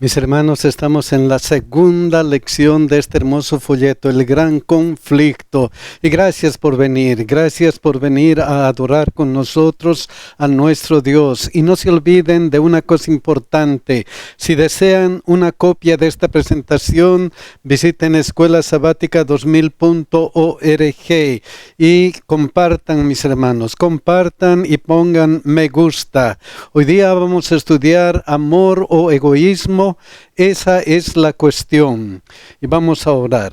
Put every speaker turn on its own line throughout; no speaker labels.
Mis hermanos, estamos en la segunda lección de este hermoso folleto, El Gran Conflicto. Y gracias por venir a adorar con nosotros a nuestro Dios. Y no se olviden de una cosa importante. Si desean una copia de esta presentación, visiten escuelasabatica2000.org y compartan, mis hermanos, compartan y pongan me gusta. Hoy día vamos a estudiar amor o egoísmo. Esa es la cuestión y vamos a orar.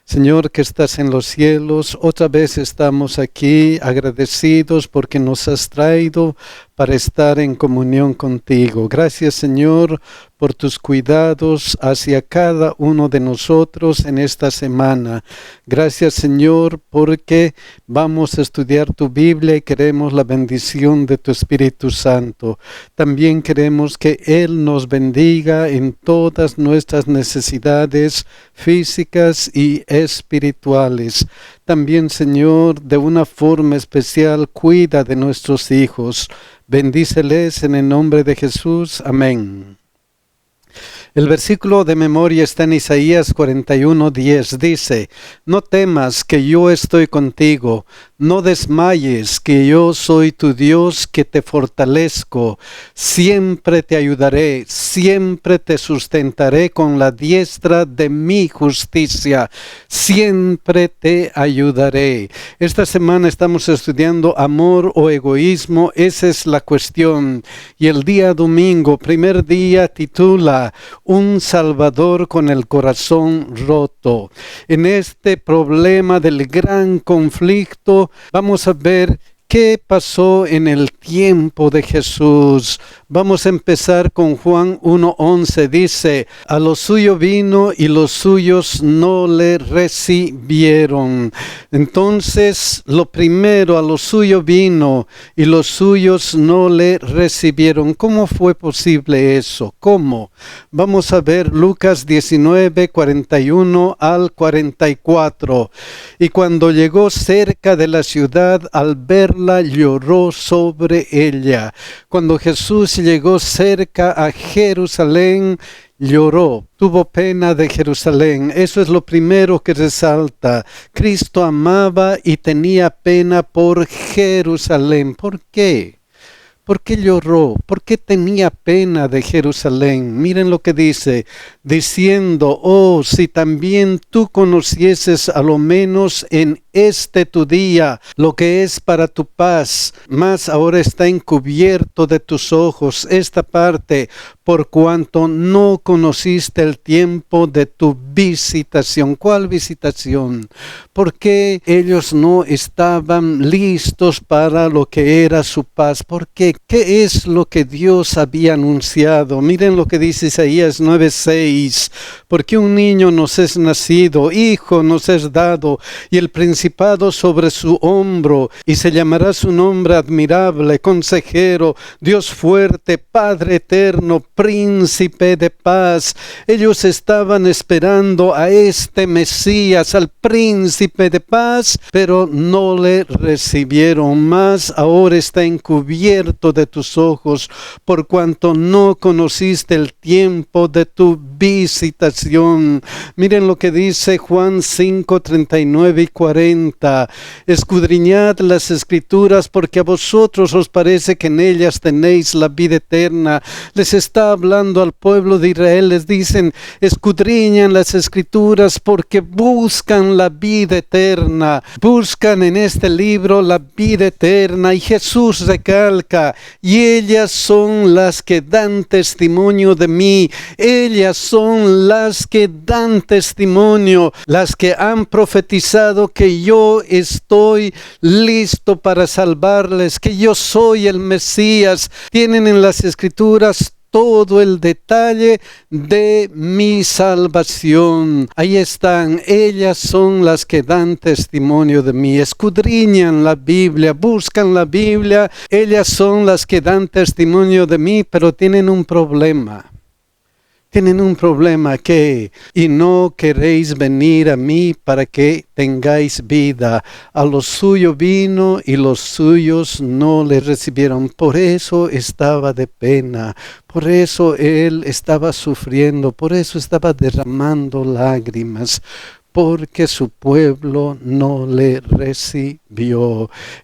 Señor que estás en los cielos, otra vez estamos aquí agradecidos porque nos has traído para estar en comunión contigo. Gracias, Señor, por tus cuidados hacia cada uno de nosotros en esta semana. Gracias, Señor, porque vamos a estudiar tu Biblia y queremos la bendición de tu Espíritu Santo. También queremos que Él nos bendiga en todas nuestras necesidades físicas y espirituales. También, Señor, de una forma especial, cuida de nuestros hijos. Bendíceles en el nombre de Jesús. Amén. El versículo de memoria está en Isaías 41:10. Dice: No temas, que yo estoy contigo. No desmayes, que yo soy tu Dios, que te fortalezco. Siempre te ayudaré, siempre te sustentaré con la diestra de mi justicia. Siempre te ayudaré. Esta semana estamos estudiando amor o egoísmo. Esa es la cuestión. Y el día domingo, primer día, titula Un Salvador con el corazón roto. En este problema del gran conflicto, vamos a ver qué pasó en el tiempo de Jesús. Vamos a empezar con Juan 1:11. Dice: a lo suyo vino y los suyos no le recibieron. Entonces, lo primero, a lo suyo vino y los suyos no le recibieron. ¿Cómo fue posible eso? ¿Cómo? Vamos a ver Lucas 19:41 al 44. Y cuando llegó cerca de la ciudad, al verla, lloró sobre ella. Cuando Jesús llegó cerca a Jerusalén, lloró, tuvo pena de Jerusalén. Eso es lo primero que resalta. Cristo amaba y tenía pena por Jerusalén. ¿Por qué? ¿Por qué lloró? ¿Por qué tenía pena de Jerusalén? Miren lo que dice, diciendo: oh, si también tú conocieses a lo menos en este tu día lo que es para tu paz, mas ahora está encubierto de tus ojos esta parte, por cuanto no conociste el tiempo de tu visitación. ¿Cuál visitación? Porque ellos no estaban listos para lo que era su paz. ¿Por qué? ¿Qué es lo que Dios había anunciado? Miren lo que dice Isaías 9:6. Porque un niño nos es nacido, hijo nos es dado, y el principado sobre su hombro, y se llamará su nombre admirable, consejero, Dios fuerte, Padre eterno, príncipe de paz. Ellos estaban esperando a este Mesías, al príncipe de paz, pero no le recibieron más. Ahora está encubierto de tus ojos, por cuanto no conociste el tiempo de tu visitación. Miren lo que dice Juan 5:39 y 40. Escudriñad las escrituras, porque a vosotros os parece que en ellas tenéis la vida eterna. Les está hablando al pueblo de Israel, les dicen: escudriñan las escrituras porque buscan la vida eterna. Buscan en este libro la vida eterna. Y Jesús recalca: y ellas son las que dan testimonio de mí. Ellas son las que dan testimonio, las que han profetizado que yo estoy listo para salvarles, que yo soy el Mesías. Tienen en las escrituras todo el detalle de mi salvación. Ahí están, ellas son las que dan testimonio de mí. Escudriñan la Biblia, buscan la Biblia. Ellas son las que dan testimonio de mí, pero tienen un problema. tienen un problema que, y no queréis venir a mí para que tengáis vida. A los suyos vino y los suyos no le recibieron. Por eso estaba de pena, por eso él estaba sufriendo, por eso estaba derramando lágrimas, porque su pueblo no le recibió.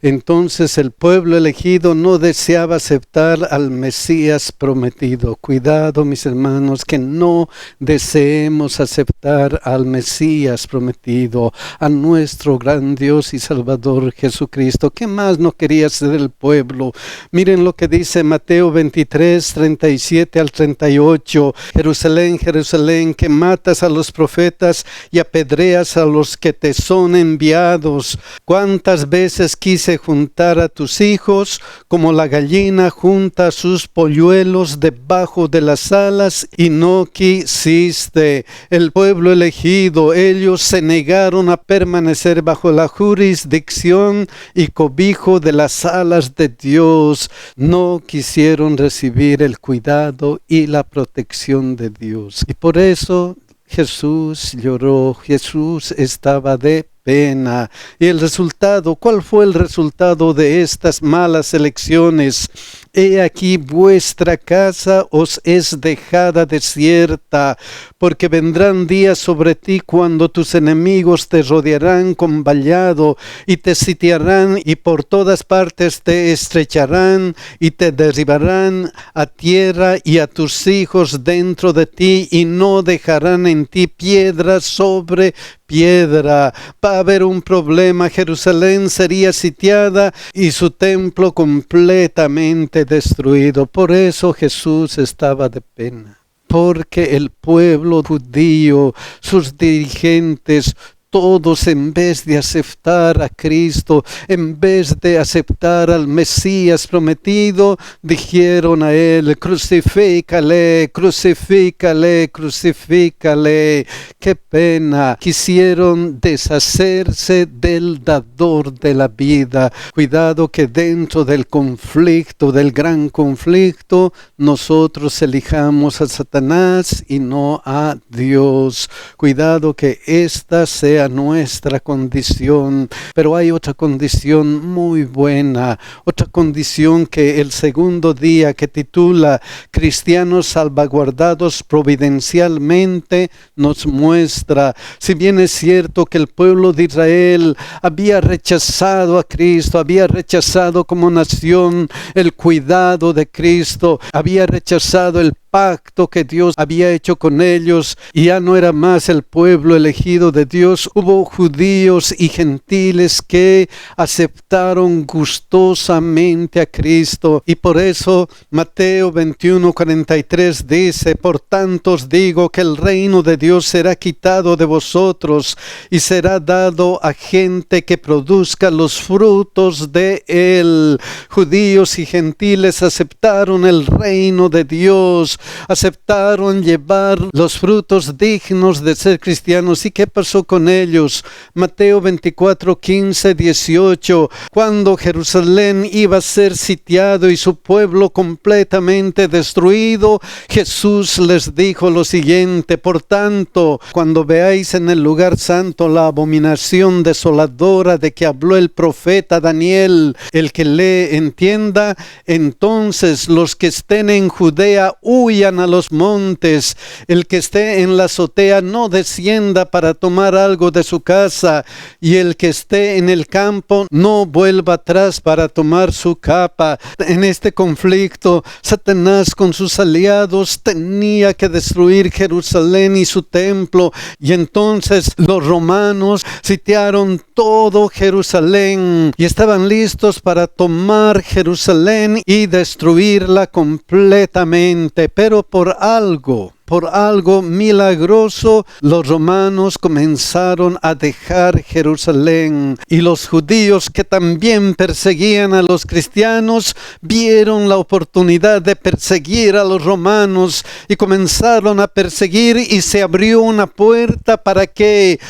Entonces el pueblo elegido no deseaba aceptar al Mesías prometido. Cuidado, mis hermanos, que no deseemos aceptar al Mesías prometido, a nuestro gran Dios y Salvador Jesucristo. ¿Qué más no quería hacer el pueblo? Miren lo que dice Mateo 23, 37 al 38. Jerusalén, Jerusalén, que matas a los profetas y apedreas a los que te son enviados. Cuántas veces quise juntar a tus hijos como la gallina junta sus polluelos debajo de las alas y no quisiste. El pueblo elegido, ellos se negaron a permanecer bajo la jurisdicción y cobijo de las alas de Dios. No quisieron recibir el cuidado y la protección de Dios. Y por eso Jesús lloró, Jesús estaba de pena. Y el resultado, ¿cuál fue el resultado de estas malas elecciones? He aquí vuestra casa os es dejada desierta, porque vendrán días sobre ti cuando tus enemigos te rodearán con vallado y te sitiarán y por todas partes te estrecharán y te derribarán a tierra y a tus hijos dentro de ti y no dejarán en ti piedra sobre piedra. Va a haber un problema. Jerusalén sería sitiada y su templo completamente destruido. Por eso Jesús estaba de pena, porque el pueblo judío, sus dirigentes, todos en vez de aceptar a Cristo, en vez de aceptar al Mesías prometido, dijeron a él: crucifícale, crucifícale, crucifícale. Qué pena. Quisieron deshacerse del dador de la vida. Cuidado que dentro del conflicto, del gran conflicto, nosotros elijamos a Satanás y no a Dios. Cuidado que esta sea nuestra condición. Pero hay otra condición muy buena, otra condición que el segundo día, que titula Cristianos salvaguardados providencialmente, nos muestra. Si bien es cierto que el pueblo de Israel había rechazado a Cristo, había rechazado como nación el cuidado de Cristo, había rechazado el pacto que Dios había hecho con ellos y ya no era más el pueblo elegido de Dios. Hubo judíos y gentiles que aceptaron gustosamente a Cristo, y por eso Mateo 21:43 dice: por tanto os digo que el reino de Dios será quitado de vosotros y será dado a gente que produzca los frutos de él. Judíos y gentiles aceptaron el reino de Dios, aceptaron llevar los frutos dignos de ser cristianos. ¿Y qué pasó con ellos? Mateo 24:15, 18. Cuando Jerusalén iba a ser sitiado y su pueblo completamente destruido, Jesús les dijo lo siguiente: por tanto, cuando veáis en el lugar santo la abominación desoladora de que habló el profeta Daniel, el que lee entienda, entonces los que estén en Judea huyan a los montes, el que esté en la azotea no descienda para tomar algo de su casa, y el que esté en el campo no vuelva atrás para tomar su capa. En este conflicto, Satanás con sus aliados tenía que destruir Jerusalén y su templo, y entonces los romanos sitiaron todo Jerusalén y estaban listos para tomar Jerusalén y destruirla completamente. Pero por algo milagroso, los romanos comenzaron a dejar Jerusalén, y los judíos, que también perseguían a los cristianos, vieron la oportunidad de perseguir a los romanos y comenzaron a perseguir, y se abrió una puerta para que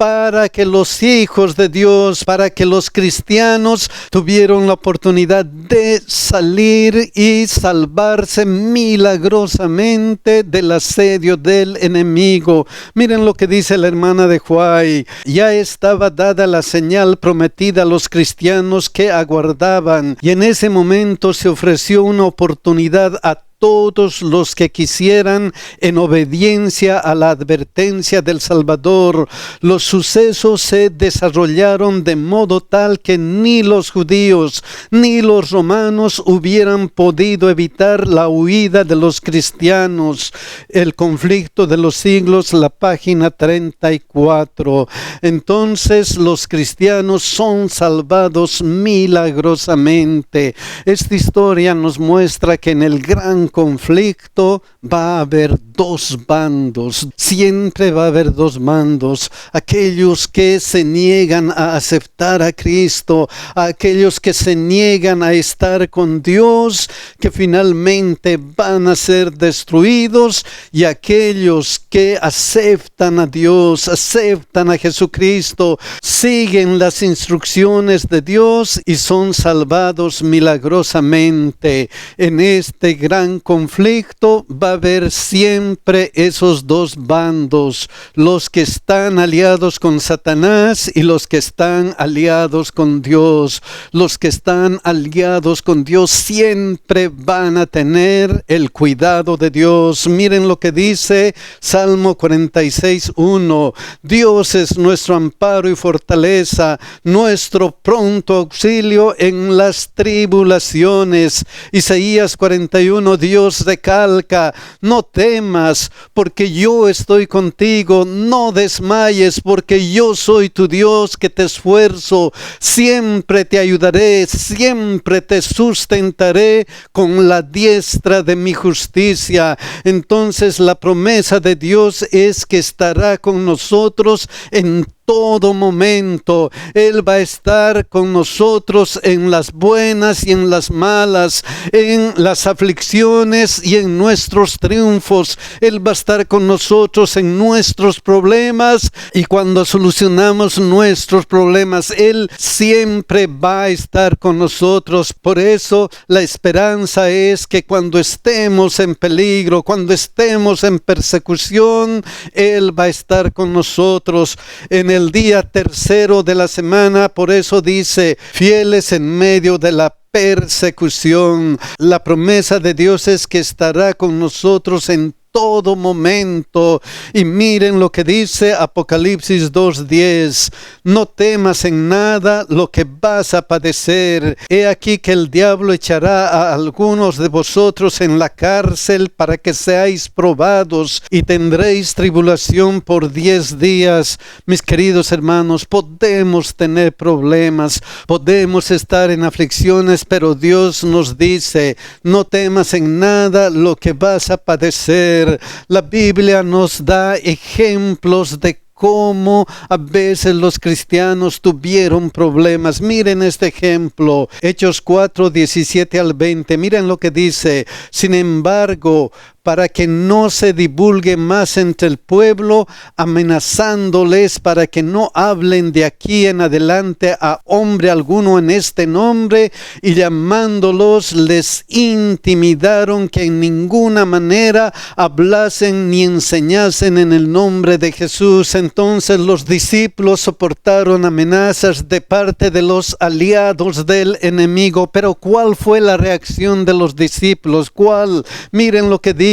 para que los hijos de Dios, para que los cristianos tuvieron la oportunidad de salir y salvarse milagrosamente del asedio del enemigo. Miren lo que dice la hermana de Huay: ya estaba dada la señal prometida a los cristianos que aguardaban, y en ese momento se ofreció una oportunidad a todos los que quisieran, en obediencia a la advertencia del Salvador. Los sucesos se desarrollaron de modo tal que ni los judíos ni los romanos hubieran podido evitar la huida de los cristianos. El conflicto de los siglos, la página 34. Entonces los cristianos son salvados milagrosamente. Esta historia nos muestra que en el gran conflicto va a haber dos bandos. Siempre va a haber dos bandos: aquellos que se niegan a aceptar a Cristo, aquellos que se niegan a estar con Dios, que finalmente van a ser destruidos, y aquellos que aceptan a Dios, aceptan a Jesucristo, siguen las instrucciones de Dios y son salvados milagrosamente. En este gran conflicto va a haber siempre esos dos bandos: los que están aliados con Satanás y los que están aliados con Dios. Los que están aliados con Dios siempre van a tener el cuidado de Dios. Miren lo que dice Salmo 46:1: Dios es nuestro amparo y fortaleza, nuestro pronto auxilio en las tribulaciones. Isaías 41, Dios recalca: no temas, porque yo estoy contigo, no desmayes, porque yo soy tu Dios que te esfuerzo, siempre te ayudaré, siempre te sustentaré con la diestra de mi justicia. Entonces la promesa de Dios es que estará con nosotros en todo momento. Él va a estar con nosotros en las buenas y en las malas, en las aflicciones y en nuestros triunfos. Él va a estar con nosotros en nuestros problemas, y cuando solucionamos nuestros problemas, Él siempre va a estar con nosotros. Por eso la esperanza es que cuando estemos en peligro, cuando estemos en persecución, Él va a estar con nosotros. En el día tercero de la semana, por eso dice: fieles en medio de la persecución. La promesa de Dios es que estará con nosotros en todo momento. Y miren lo que dice Apocalipsis 2:10: no temas en nada lo que vas a padecer. He aquí que el diablo echará a algunos de vosotros en la cárcel para que seáis probados, y tendréis tribulación por 10 días. Mis queridos hermanos, podemos tener problemas, podemos estar en aflicciones, pero Dios nos dice: no temas en nada lo que vas a padecer. La Biblia nos da ejemplos de cómo a veces los cristianos tuvieron problemas. Miren este ejemplo, Hechos 4:17-20. Miren lo que dice: sin embargo, para que no se divulgue más entre el pueblo, amenazándoles para que no hablen de aquí en adelante a hombre alguno en este nombre, y llamándolos les intimidaron que en ninguna manera hablasen ni enseñasen en el nombre de Jesús. Entonces los discípulos soportaron amenazas de parte de los aliados del enemigo. Pero ¿cuál fue la reacción de los discípulos? ¿Cuál? Miren lo que dijo: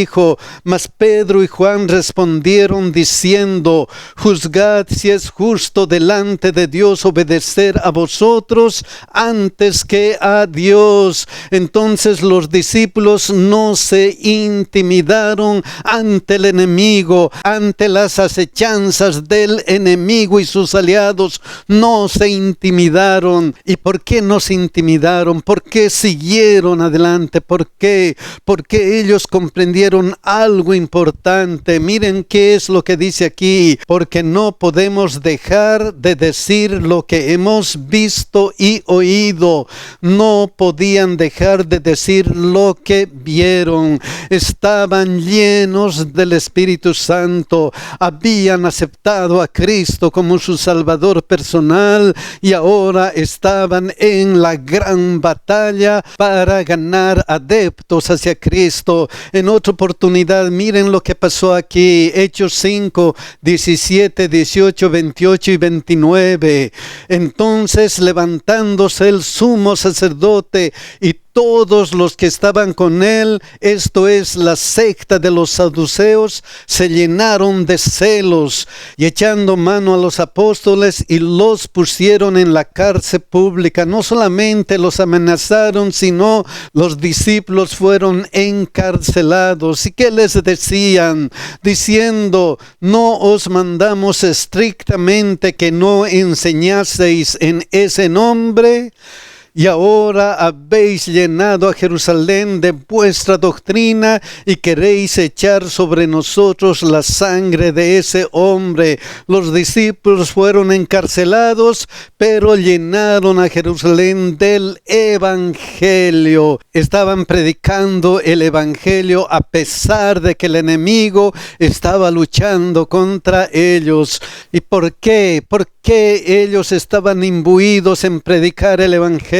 mas Pedro y Juan respondieron diciendo: juzgad si es justo delante de Dios obedecer a vosotros antes que a Dios. Entonces los discípulos no se intimidaron ante el enemigo, ante las acechanzas del enemigo y sus aliados. No se intimidaron. ¿Y por qué no se intimidaron? ¿Por qué siguieron adelante? ¿Por qué? Porque ellos comprendieron dijeron algo importante. Miren qué es lo que dice aquí, porque no podemos dejar de decir lo que hemos visto y oído. No podían dejar de decir lo que vieron. Estaban llenos del Espíritu Santo, habían aceptado a Cristo como su Salvador personal y ahora estaban en la gran batalla para ganar adeptos hacia Cristo. En otra oportunidad, miren lo que pasó aquí, Hechos 5, 17, 18, 28 y 29. Entonces, levantándose el sumo sacerdote y todos los que estaban con él, esto es la secta de los saduceos, se llenaron de celos y echando mano a los apóstoles y los pusieron en la cárcel pública. No solamente los amenazaron, sino los discípulos fueron encarcelados. ¿Y qué les decían? Diciendo: no os mandamos estrictamente que no enseñaseis en ese nombre. Y ahora habéis llenado a Jerusalén de vuestra doctrina y queréis echar sobre nosotros la sangre de ese hombre. Los discípulos fueron encarcelados, pero llenaron a Jerusalén del Evangelio. Estaban predicando el Evangelio a pesar de que el enemigo estaba luchando contra ellos. ¿Y por qué? ¿Por qué ellos estaban imbuidos en predicar el Evangelio?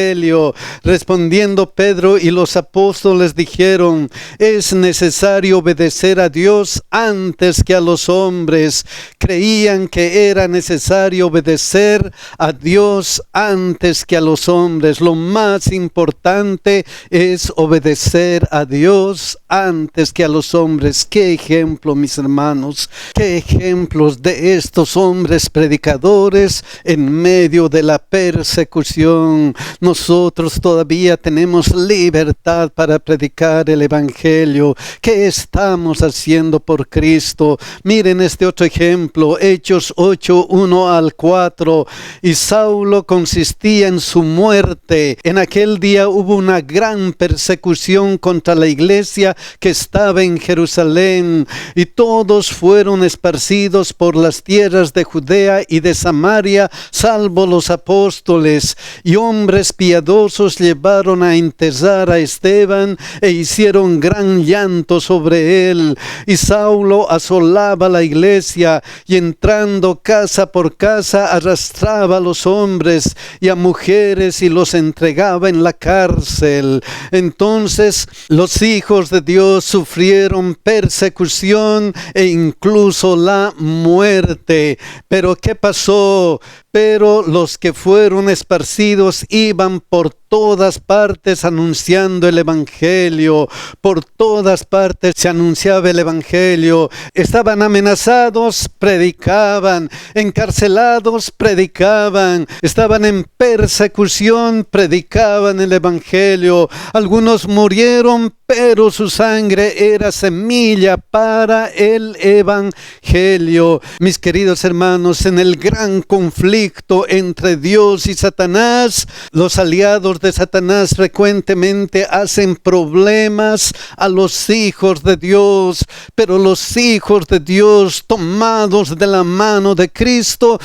Respondiendo Pedro y los apóstoles dijeron: es necesario obedecer a Dios antes que a los hombres. Creían que era necesario obedecer a Dios antes que a los hombres. Lo más importante es obedecer a Dios antes que a los hombres. Qué ejemplo, mis hermanos, qué ejemplos de estos hombres predicadores en medio de la persecución. Nosotros todavía tenemos libertad para predicar el Evangelio. ¿Qué estamos haciendo por Cristo? Miren este otro ejemplo, Hechos 8, 1 al 4. Y Saulo consistía en su muerte. En aquel día hubo una gran persecución contra la iglesia que estaba en Jerusalén, y todos fueron esparcidos por las tierras de Judea y de Samaria, salvo los apóstoles. Y hombres piadosos llevaron a enterrar a Esteban e hicieron gran llanto sobre él. Y Saulo asolaba la iglesia y entrando casa por casa arrastraba a los hombres y a mujeres y los entregaba en la cárcel. Entonces los hijos de Dios sufrieron persecución e incluso la muerte. Pero ¿qué pasó? Pero los que fueron esparcidos iban por todas partes anunciando el Evangelio. Por todas partes se anunciaba el Evangelio. Estaban amenazados, predicaban. Encarcelados, predicaban. Estaban en persecución, predicaban el Evangelio. Algunos murieron, pero su sangre era semilla para el Evangelio. Mis queridos hermanos, en el gran conflicto entre Dios y Satanás, los aliados de Satanás frecuentemente hacen problemas a los hijos de Dios, pero los hijos de Dios, tomados de la mano de Cristo,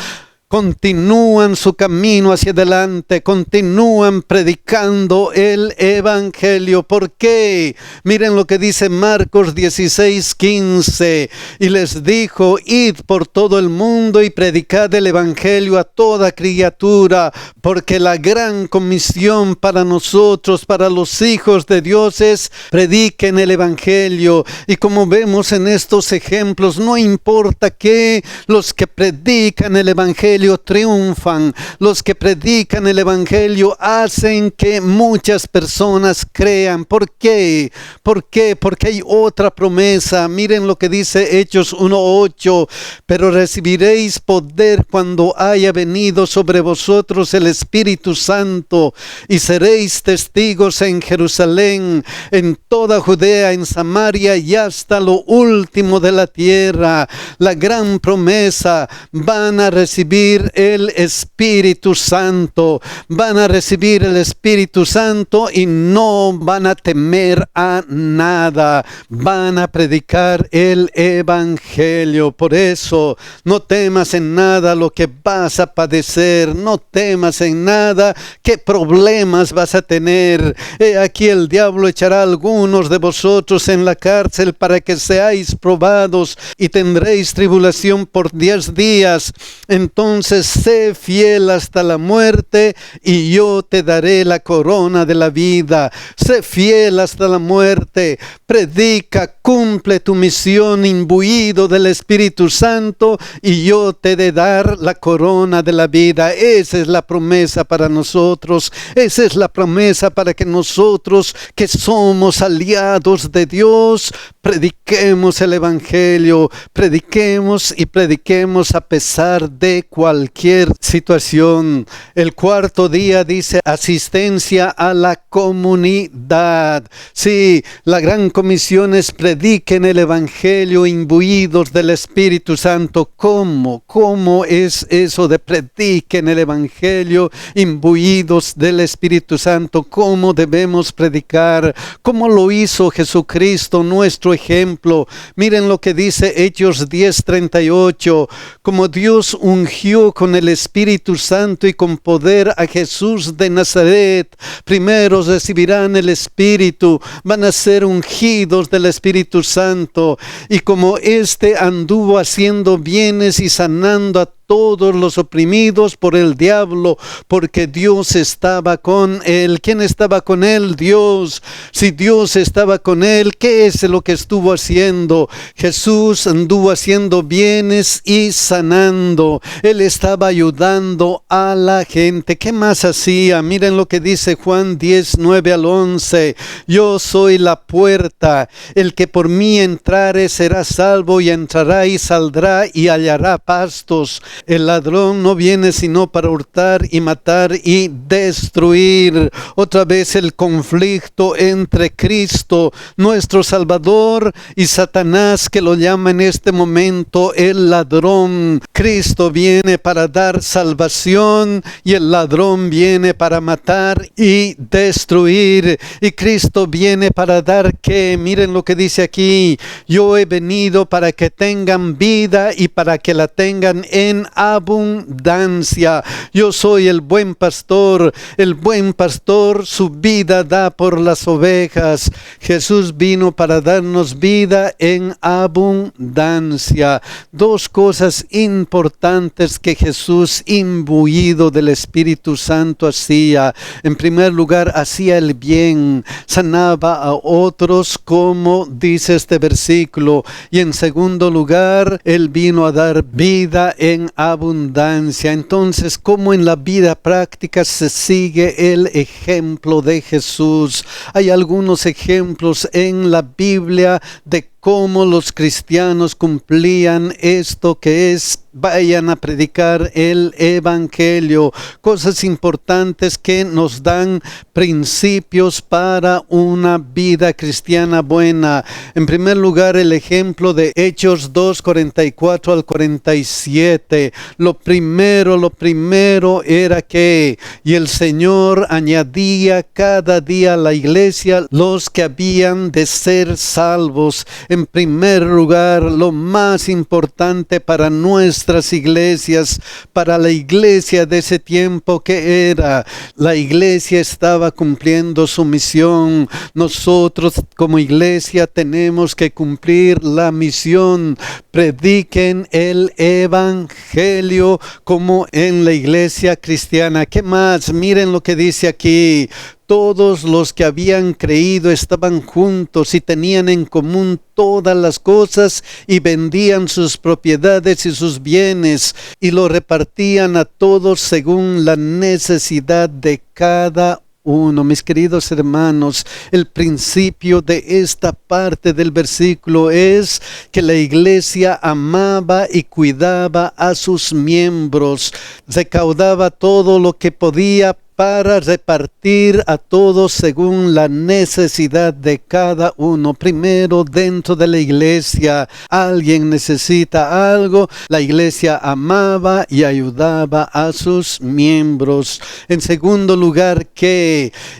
continúan su camino hacia adelante, continúan predicando el Evangelio. ¿Por qué? Miren lo que dice Marcos 16:15. Y les dijo: id por todo el mundo y predicad el Evangelio a toda criatura, porque la gran comisión para nosotros, para los hijos de Dios, es prediquen el Evangelio. Y como vemos en estos ejemplos, no importa que los que predican el Evangelio triunfan. Los que predican el Evangelio hacen que muchas personas crean. ¿Por qué? ¿Por qué? Porque hay otra promesa. Miren lo que dice Hechos 1:8. Pero recibiréis poder cuando haya venido sobre vosotros el Espíritu Santo, y seréis testigos en Jerusalén, en toda Judea, en Samaria y hasta lo último de la tierra. La gran promesa: van a recibir recibir el Espíritu Santo. Van a recibir el Espíritu Santo y no van a temer a nada. Van a predicar el Evangelio. Por eso, no temas en nada lo que vas a padecer. No temas en nada qué problemas vas a tener. Aquí el diablo echará a algunos de vosotros en la cárcel para que seáis probados y tendréis tribulación por 10 días. Entonces sé fiel hasta la muerte y yo te daré la corona de la vida. Sé fiel hasta la muerte. Predica, cumple tu misión imbuido del Espíritu Santo y yo te he de dar la corona de la vida. Esa es la promesa para nosotros. Esa es la promesa para que nosotros, que somos aliados de Dios, prediquemos el Evangelio, prediquemos y prediquemos a pesar de cualquier situación. El cuarto día dice asistencia a la comunidad. Sí, la gran comisión es prediquen el Evangelio imbuidos del Espíritu Santo. ¿Cómo es eso de prediquen el Evangelio imbuidos del Espíritu Santo? ¿Cómo debemos predicar? ¿Cómo lo hizo Jesucristo, nuestro ejemplo? Miren lo que dice Hechos 10:38. Como Dios ungió con el Espíritu Santo y con poder a Jesús de Nazaret, primero recibirán el Espíritu, van a ser ungidos del Espíritu Santo. Y como éste anduvo haciendo bienes y sanando a todos los oprimidos por el diablo, porque Dios estaba con él. ¿Quién estaba con él? Dios. Si Dios estaba con él, ¿qué es lo que estuvo haciendo? Jesús anduvo haciendo bienes y sanando. Él estaba ayudando a la gente. ¿Qué más hacía? Miren lo que dice Juan 10:9-11. Yo soy la puerta. El que por mí entrare será salvo, y entrará y saldrá y hallará pastos. El ladrón no viene sino para hurtar y matar y destruir. Otra vez el conflicto entre Cristo, nuestro Salvador, y Satanás, que lo llama en este momento el ladrón. Cristo viene para dar salvación y el ladrón viene para matar y destruir. Y Cristo viene para dar ¿qué? Miren lo que dice aquí. Yo he venido para que tengan vida y para que la tengan en abundancia. Yo soy el buen pastor. El buen pastor su vida da por las ovejas. Jesús vino para darnos vida en abundancia. Dos cosas importantes que Jesús, imbuido del Espíritu Santo, hacía. En primer lugar, hacía el bien, sanaba a otros, como dice este versículo. Y en segundo lugar, Él vino a dar vida en abundancia. Entonces, ¿cómo en la vida práctica se sigue el ejemplo de Jesús? Hay algunos ejemplos en la Biblia de cómo los cristianos cumplían esto que es: vayan a predicar el Evangelio. Cosas importantes que nos dan principios para una vida cristiana buena. En primer lugar, el ejemplo de Hechos 2:44-47. Lo primero era que, y el Señor añadía cada día a la iglesia los que habían de ser salvos. En primer lugar, lo más importante para nuestras iglesias, para la iglesia de ese tiempo, que era: la iglesia estaba cumpliendo su misión. Nosotros como iglesia tenemos que cumplir la misión. Prediquen el Evangelio como en la iglesia cristiana. ¿Qué más? Miren lo que dice aquí. Todos los que habían creído estaban juntos y tenían en común todas las cosas, y vendían sus propiedades y sus bienes y lo repartían a todos según la necesidad de cada uno. Mis queridos hermanos, el principio de esta parte del versículo es que la iglesia amaba y cuidaba a sus miembros, recaudaba todo lo que podía para repartir a todos según la necesidad de cada uno. Primero, dentro de la iglesia, alguien necesita algo, la iglesia amaba y ayudaba a sus miembros. En segundo lugar,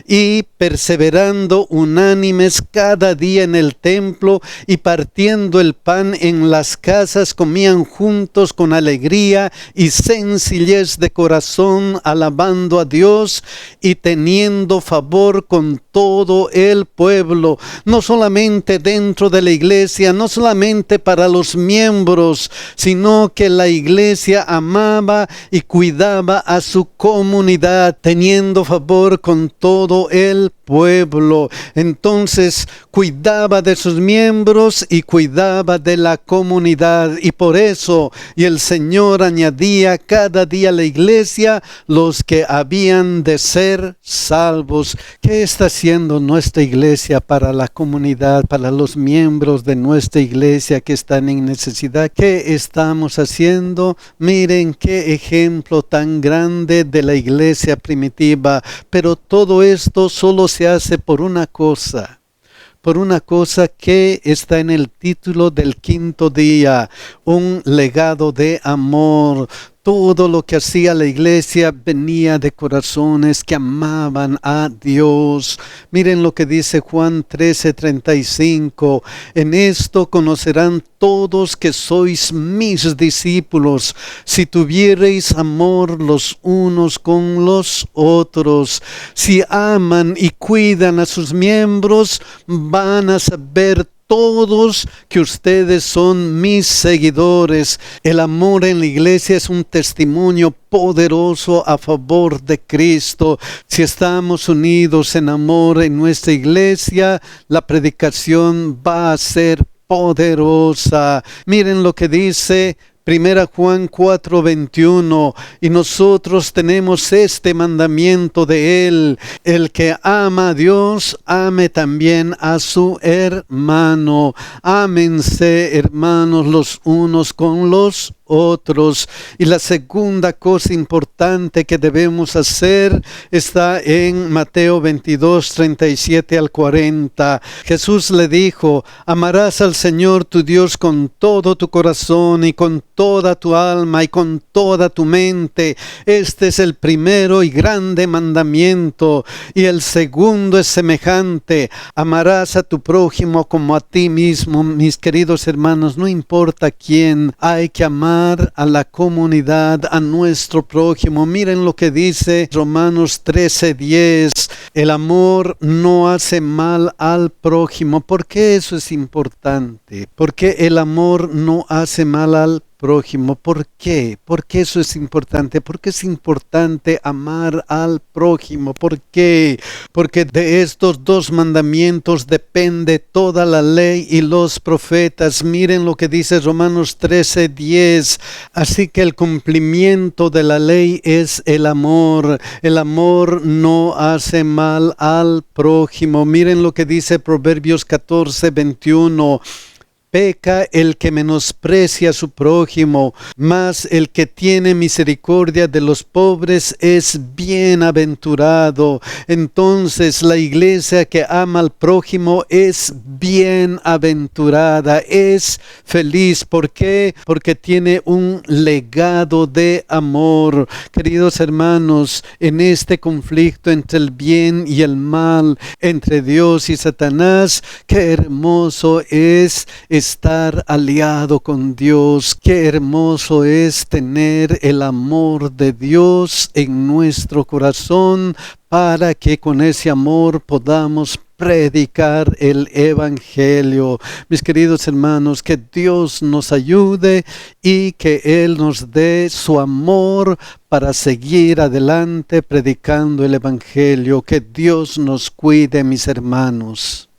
y perseverando unánimes cada día en el templo y partiendo el pan en las casas, comían juntos con alegría y sencillez de corazón, alabando a Dios y teniendo favor con todo el pueblo. No solamente dentro de la iglesia, no solamente para los miembros, sino que la iglesia amaba y cuidaba a su comunidad, teniendo favor con todo el pueblo. Entonces cuidaba de sus miembros y cuidaba de la comunidad, y por eso el Señor añadía cada día a la iglesia los que habían de ser salvos. ¿Qué está haciendo nuestra iglesia para la comunidad, para los miembros de nuestra iglesia que están en necesidad? ¿Qué estamos haciendo? Miren qué ejemplo tan grande de la iglesia primitiva. Pero todo esto solo se hace por una cosa que está en el título del quinto día: un legado de amor. Todo lo que hacía la iglesia venía de corazones que amaban a Dios. Miren lo que dice Juan 13:35. En esto conocerán todos que sois mis discípulos, si tuviereis amor los unos con los otros. Si aman y cuidan a sus miembros, van a saber todos que ustedes son mis seguidores. El amor en la iglesia es un testimonio poderoso a favor de Cristo. Si estamos unidos en amor en nuestra iglesia, la predicación va a ser poderosa. Miren lo que dice 1 Juan 4:21, y nosotros tenemos este mandamiento de Él: el que ama a Dios, ame también a su hermano. Ámense, hermanos, los unos con los otros. Y la segunda cosa importante que debemos hacer está en Mateo 22:37 al 40. Jesús le dijo: amarás al Señor tu Dios con todo tu corazón y con toda tu alma y con toda tu mente. Este es el primero y grande mandamiento. Y el segundo es semejante: amarás a tu prójimo como a ti mismo. Mis queridos hermanos, no importa quién, hay que amar a la comunidad, a nuestro prójimo. Miren lo que dice Romanos 13:10. El amor no hace mal al prójimo. ¿Por qué eso es importante? Porque el amor no hace mal al prójimo. ¿Por qué? ¿Por qué eso es importante? ¿Por qué es importante amar al prójimo? ¿Por qué? Porque de estos dos mandamientos depende toda la ley y los profetas. Miren lo que dice Romanos 13:10. Así que el cumplimiento de la ley es el amor. El amor no hace mal al prójimo. Miren lo que dice Proverbios 14:21. Peca el que menosprecia a su prójimo, mas el que tiene misericordia de los pobres es bienaventurado. Entonces la iglesia que ama al prójimo es bienaventurada, es feliz. ¿Por qué? Porque tiene un legado de amor. Queridos hermanos, en este conflicto entre el bien y el mal, entre Dios y Satanás, qué hermoso es estar aliado con Dios. Qué hermoso es tener el amor de Dios en nuestro corazón, para que con ese amor podamos predicar el evangelio. Mis queridos hermanos, que Dios nos ayude y que Él nos dé su amor para seguir adelante predicando el evangelio. Que Dios nos cuide, mis hermanos.